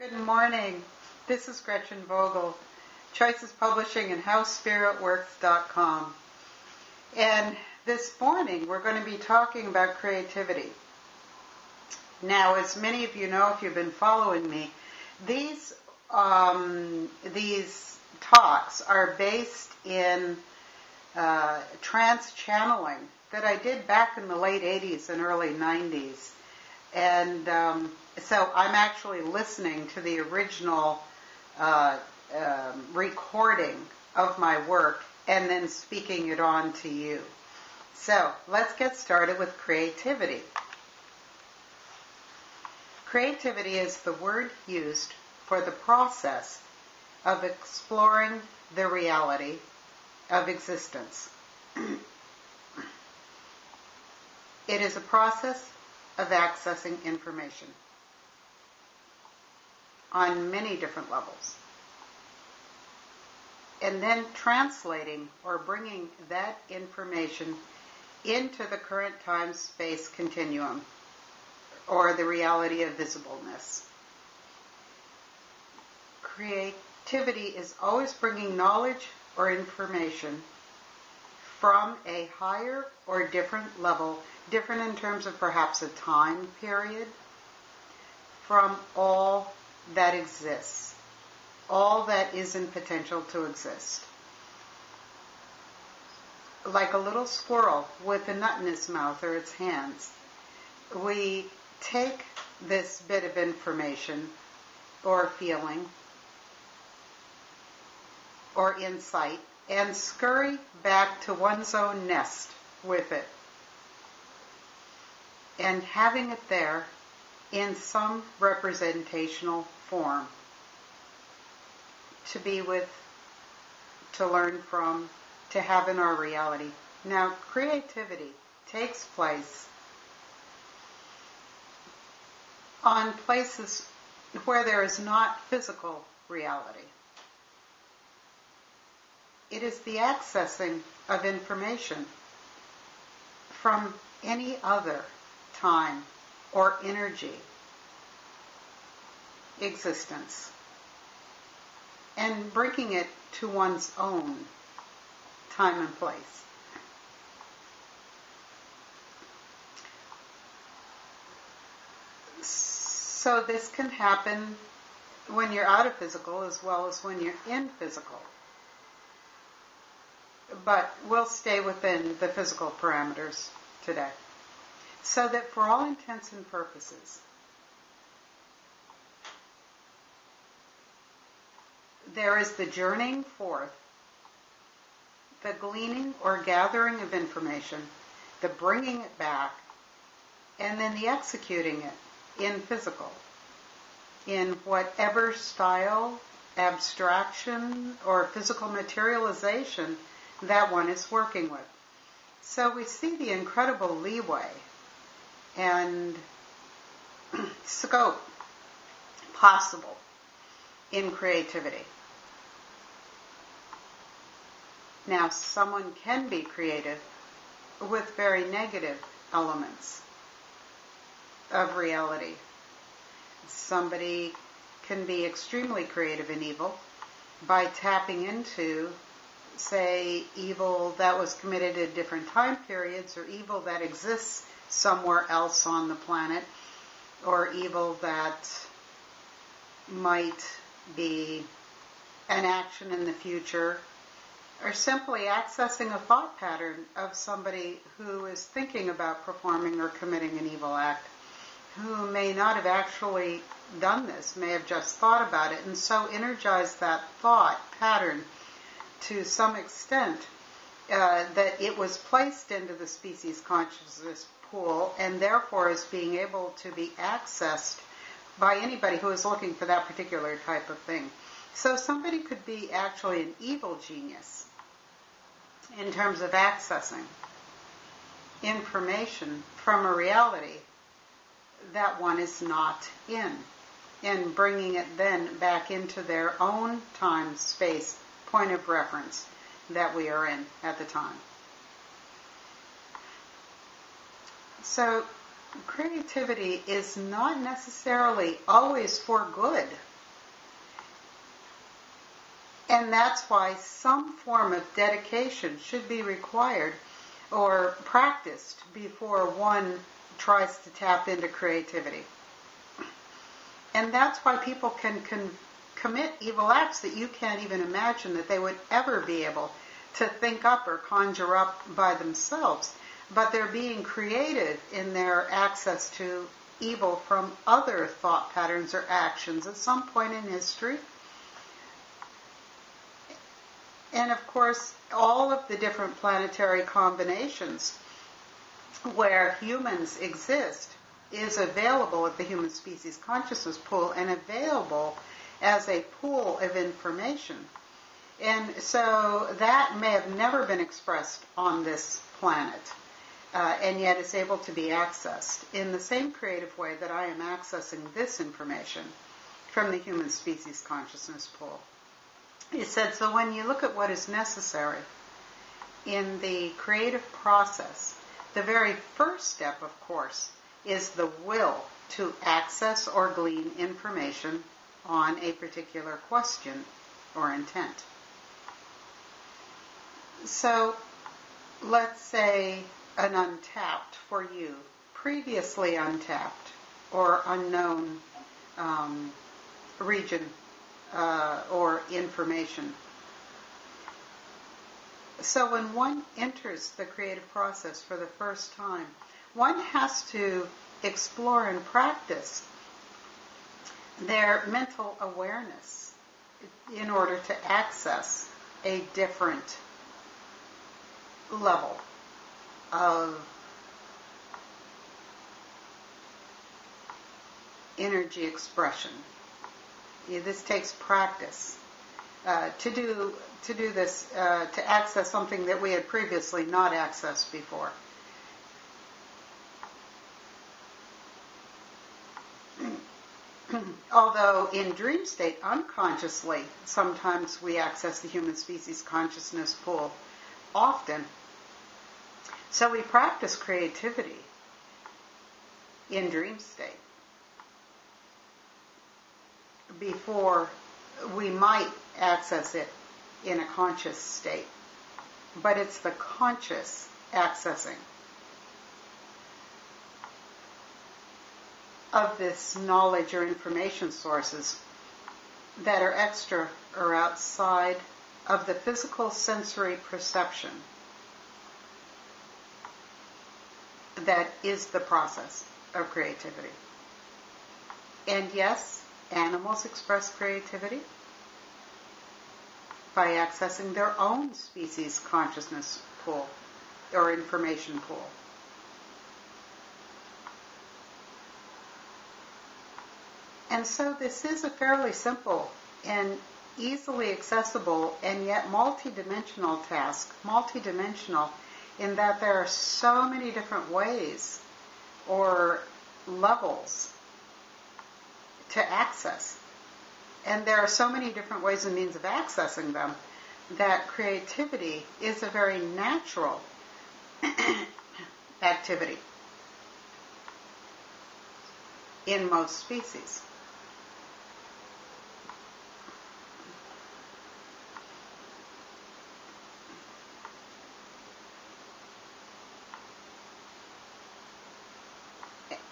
Good morning. This is Gretchen Vogel, Choices Publishing and HowSpiritWorks.com. And this morning we're going to be talking about creativity. Now, as many of you know, if you've been following me, these talks are based in trance channeling that I did back in the late 80s and early 90s. And so I'm actually listening to the original recording of my work and then speaking it on to you. So let's get started with creativity. Creativity is the word used for the process of exploring the reality of existence. It is a process of accessing information on many different levels, and then translating or bringing that information into the current time-space continuum, or the reality of visibleness. Creativity is always bringing knowledge or information from a higher or different level, different in terms of perhaps a time period, from all that exists, all that is in potential to exist. Like a little squirrel with a nut in its mouth or its hands, we take this bit of information or feeling or insight and scurry back to one's own nest with it, and having it there in some representational form to be with, to learn from, to have in our reality. Now, creativity takes place on places where there is not physical reality. It is the accessing of information from any other time or energy existence and bringing it to one's own time and place. So this can happen when you're out of physical as well as when you're in physical. But we'll stay within the physical parameters today. So that for all intents and purposes, there is the journeying forth, the gleaning or gathering of information, the bringing it back, and then the executing it in physical, in whatever style, abstraction, or physical materialization that one is working with. So we see the incredible leeway and scope possible in creativity. Now, someone can be creative with very negative elements of reality. Somebody can be extremely creative and evil by tapping into, say, evil that was committed at different time periods, or evil that exists somewhere else on the planet, or evil that might be an action in the future, or simply accessing a thought pattern of somebody who is thinking about performing or committing an evil act, who may not have actually done this, may have just thought about it, and so energized that thought pattern to some extent that it was placed into the species consciousness pool, and therefore is being able to be accessed by anybody who is looking for that particular type of thing. So somebody could be actually an evil genius in terms of accessing information from a reality that one is not in, and bringing it then back into their own time, space, point of reference that we are in at the time. So creativity is not necessarily always for good And that's why some form of dedication should be required or practiced before one tries to tap into creativity. And that's why people can commit evil acts that you can't even imagine that they would ever be able to think up or conjure up by themselves. But they're being creative in their access to evil from other thought patterns or actions at some point in history. And of course, all of the different planetary combinations where humans exist is available at the Human Species Consciousness Pool and available as a pool of information. And so that may have never been expressed on this planet, and yet is able to be accessed in the same creative way that I am accessing this information from the Human Species Consciousness Pool. He said, so when you look at what is necessary in the creative process, the very first step, of course, is the will to access or glean information on a particular question or intent. So let's say an untapped for you, previously untapped or unknown region or information. So when one enters the creative process for the first time, one has to explore and practice their mental awareness in order to access a different level of energy expression. This takes practice to do this, to access something that we had previously not accessed before. Although in dream state, unconsciously, sometimes we access the Human Species Consciousness Pool often. So we practice creativity in dream state before we might access it in a conscious state. But it's the conscious accessing of this knowledge or information sources that are extra or outside of the physical sensory perception that is the process of creativity. And yes, animals express creativity by accessing their own species consciousness pool or information pool. And so this is a fairly simple and easily accessible and yet multidimensional task. Multidimensional in that there are so many different ways or levels to access. And there are so many different ways and means of accessing them that creativity is a very natural activity in most species.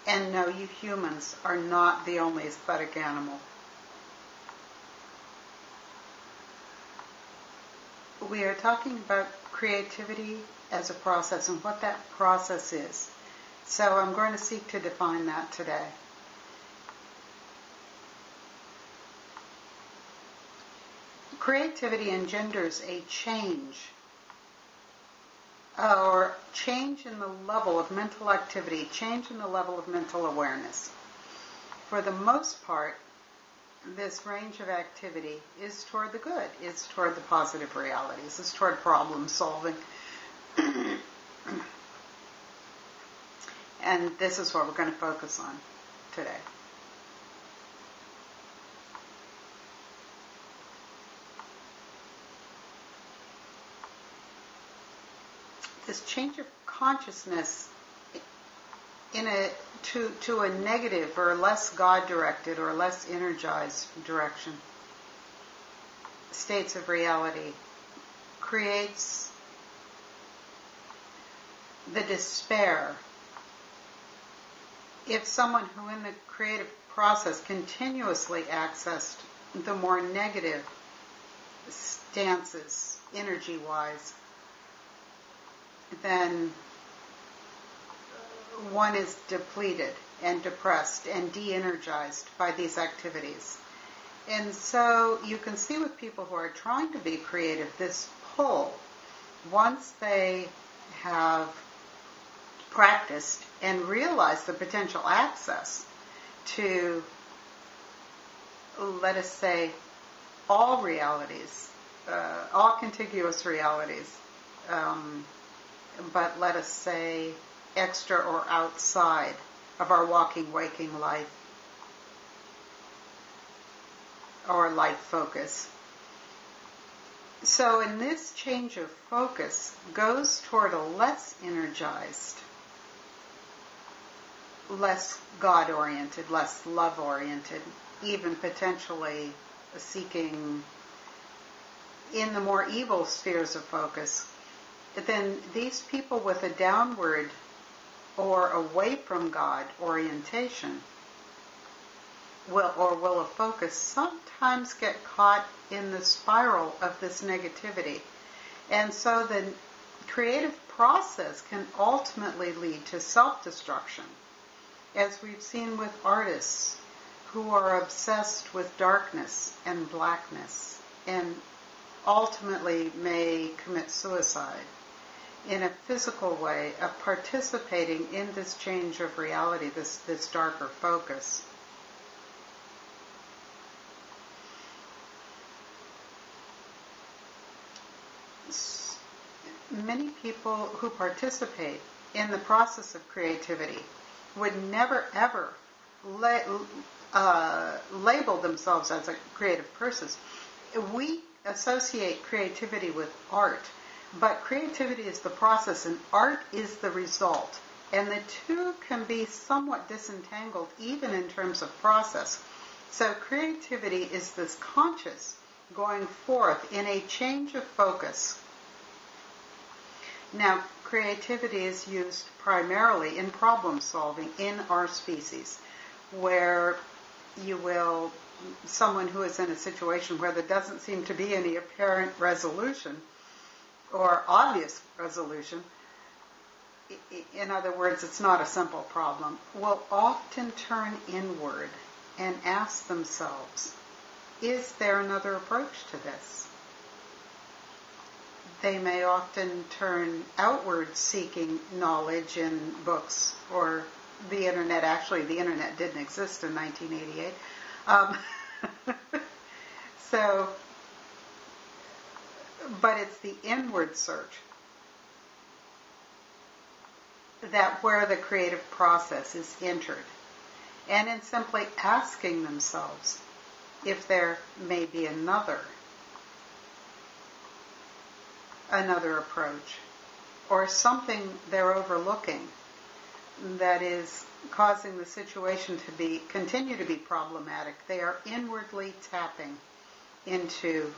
And no, you humans are not the only aesthetic animal. We are talking about creativity as a process and what that process is. So I'm going to seek to define that today. Creativity engenders a change or change in the level of mental activity, change in the level of mental awareness. For the most part, this range of activity is toward the good, is toward the positive realities, is toward problem solving. And this is what we're going to focus on today. This change of consciousness to a negative or less God-directed or less energized direction states of reality creates the despair. If someone who in the creative process continuously accessed the more negative stances, energy-wise, then one is depleted and depressed and de-energized by these activities. And so you can see with people who are trying to be creative, this pull, once they have practiced and realized the potential access to, let us say, all realities, all contiguous realities, but let us say extra or outside of our walking, waking life or life focus. So in this change of focus goes toward a less energized, less God-oriented, less love-oriented, even potentially seeking in the more evil spheres of focus, then these people with a downward or away from God orientation will a focus sometimes get caught in the spiral of this negativity. And so the creative process can ultimately lead to self-destruction, as we've seen with artists who are obsessed with darkness and blackness and ultimately may commit suicide in a physical way of participating in this change of reality, this darker focus. Many people who participate in the process of creativity would never ever label themselves as a creative person. We associate creativity with art, but creativity is the process and art is the result. And the two can be somewhat disentangled even in terms of process. So creativity is this conscious going forth in a change of focus. Now, creativity is used primarily in problem solving in our species, where someone who is in a situation where there doesn't seem to be any apparent resolution or obvious resolution, in other words, it's not a simple problem, will often turn inward and ask themselves, is there another approach to this? They may often turn outward seeking knowledge in books or the internet. Actually, the internet didn't exist in 1988. But it's the inward search that where the creative process is entered. And in simply asking themselves if there may be another approach or something they're overlooking that is causing the situation to continue to be problematic. They are inwardly tapping into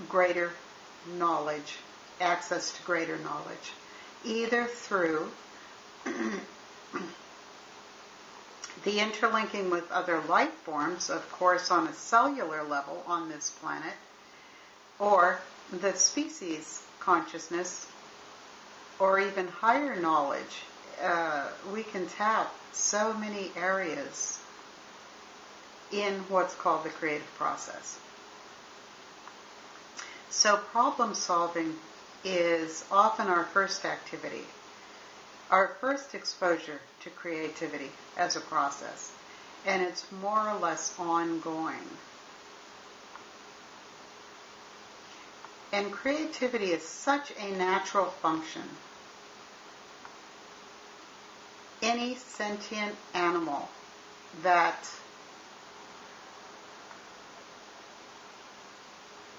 greater knowledge, access to greater knowledge, either through the interlinking with other life forms, of course, on a cellular level on this planet, or the species consciousness, or even higher knowledge. We can tap so many areas in what's called the creative process. So problem solving is often our first activity, our first exposure to creativity as a process, and it's more or less ongoing. And creativity is such a natural function. Any sentient animal that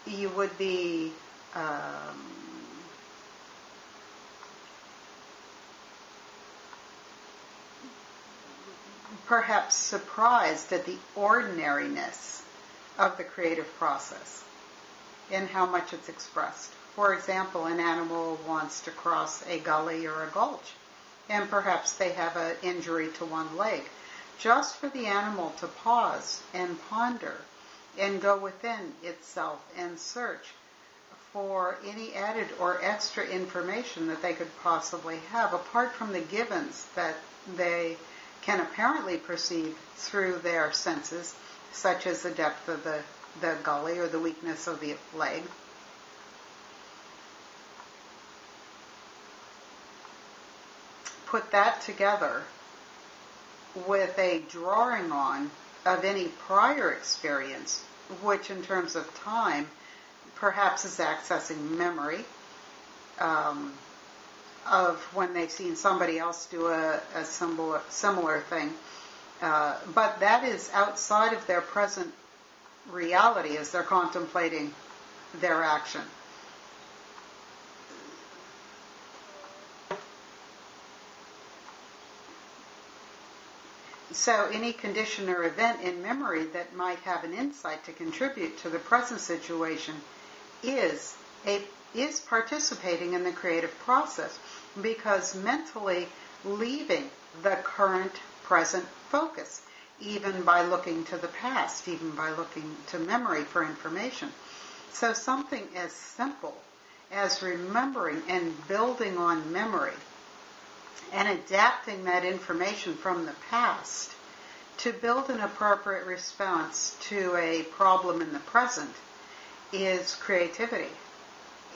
you would be perhaps surprised at the ordinariness of the creative process in how much it's expressed. For example, an animal wants to cross a gully or a gulch, and perhaps they have an injury to one leg. Just for the animal to pause and ponder and go within itself and search for any added or extra information that they could possibly have, apart from the givens that they can apparently perceive through their senses, such as the depth of the gully or the weakness of the leg. Put that together with a drawing on of any prior experience, which in terms of time perhaps is accessing memory of when they've seen somebody else do a similar thing. But that is outside of their present reality as they're contemplating their action. So any condition or event in memory that might have an insight to contribute to the present situation is participating in the creative process, because mentally leaving the current present focus, even by looking to the past, even by looking to memory for information. So something as simple as remembering and building on memory and adapting that information from the past to build an appropriate response to a problem in the present is creativity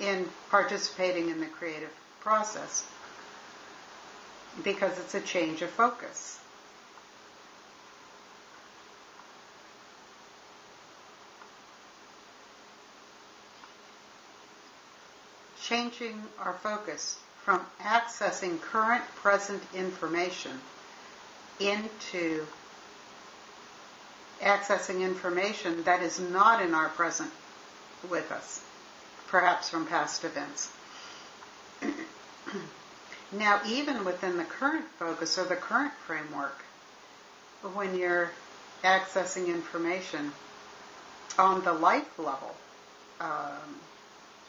in participating in the creative process, because it's a change of focus. Changing our focus from accessing current present information into accessing information that is not in our present with us, perhaps from past events. Now, even within the current focus or the current framework, when you're accessing information on the life level,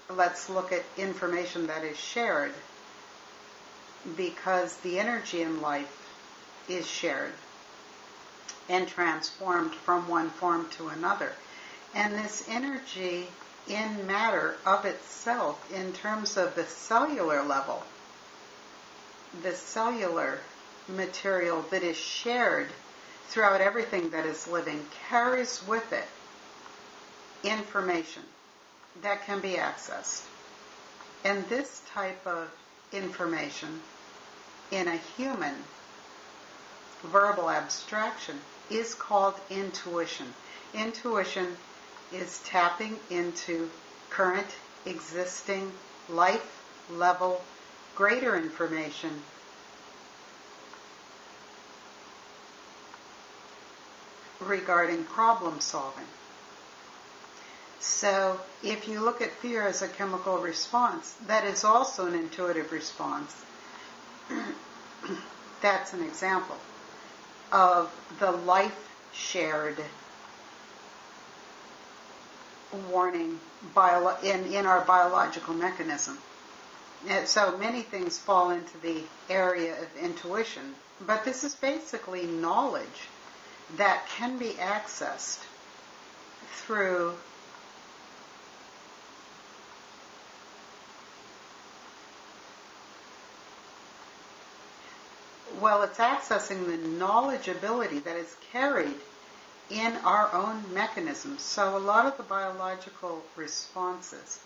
let's look at information that is shared, because the energy in life is shared and transformed from one form to another. And this energy in matter of itself, in terms of the cellular level, the cellular material that is shared throughout everything that is living, carries with it information that can be accessed. And this type of information in a human verbal abstraction is called intuition. Intuition is tapping into current existing life level greater information regarding problem solving. So if you look at fear as a chemical response, that is also an intuitive response. That's an example of the life shared warning in our biological mechanism. And so many things fall into the area of intuition, but this is basically knowledge that can be accessed through it's accessing the knowledge ability that is carried in our own mechanisms. So a lot of the biological responses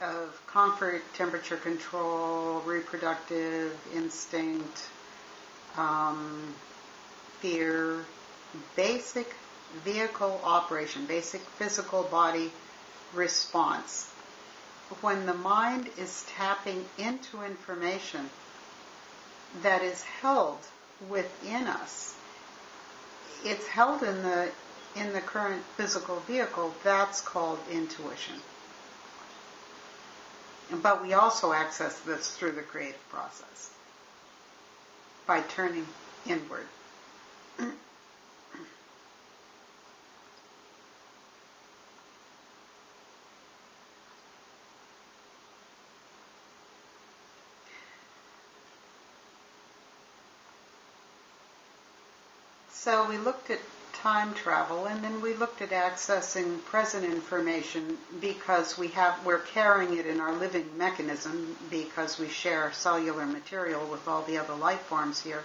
of comfort, temperature control, reproductive instinct, fear, basic vehicle operation, basic physical body response. When the mind is tapping into information that is held within us, it's held in the current physical vehicle, that's called intuition. But we also access this through the creative process by turning inward. So we looked at time travel, and then we looked at accessing present information because we're carrying it in our living mechanism because we share cellular material with all the other life forms here.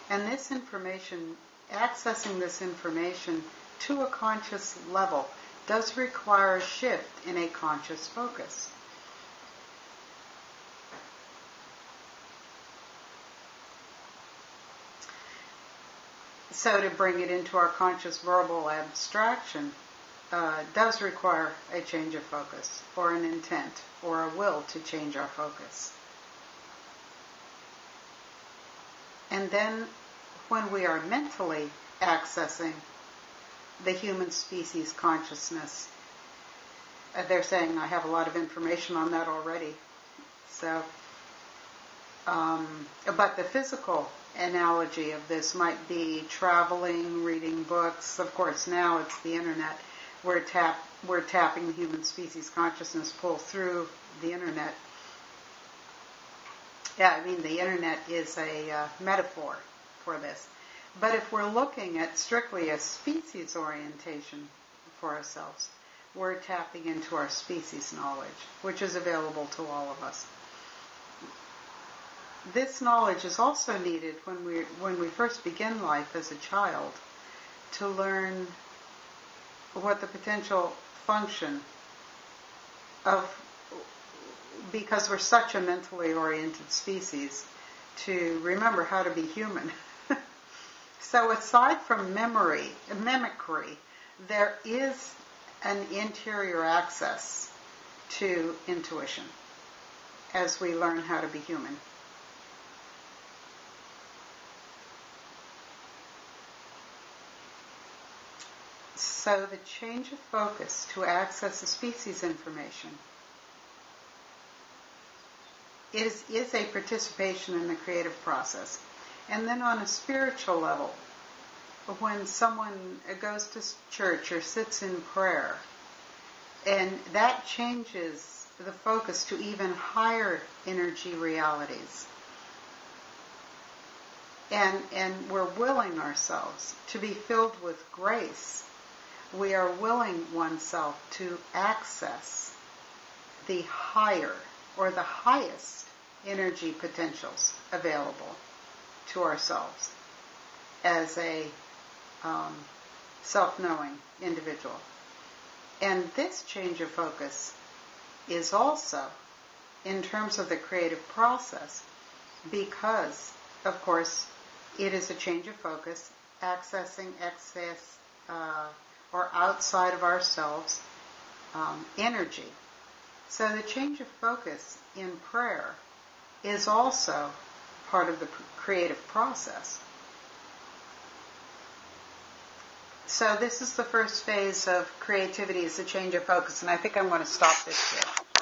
And this information, accessing this information to a conscious level, does require a shift in a conscious focus. So to bring it into our conscious verbal abstraction does require a change of focus, or an intent, or a will to change our focus. And then when we are mentally accessing the human species consciousness, they're saying I have a lot of information on that already. So, but the physical analogy of this might be traveling, reading books. Of course, now it's the internet. We're tapping the human species consciousness pull through the internet. Yeah, I mean, the internet is a metaphor for this. But if we're looking at strictly a species orientation for ourselves, we're tapping into our species knowledge, which is available to all of us. This knowledge is also needed when we first begin life as a child, to learn what the potential function of, because we're such a mentally oriented species, to remember how to be human. So aside from mimicry, there is an interior access to intuition as we learn how to be human. So the change of focus to access the species information is a participation in the creative process. And then on a spiritual level, when someone goes to church or sits in prayer, and that changes the focus to even higher energy realities. And we're willing ourselves to be filled with grace. We are willing oneself to access the higher or the highest energy potentials available to ourselves as a self-knowing individual. And this change of focus is also in terms of the creative process, because, of course, it is a change of focus, accessing excess or outside of ourselves energy. So the change of focus in prayer is also part of the creative process. So this is the first phase of creativity, is the change of focus, and I think I'm going to stop this here.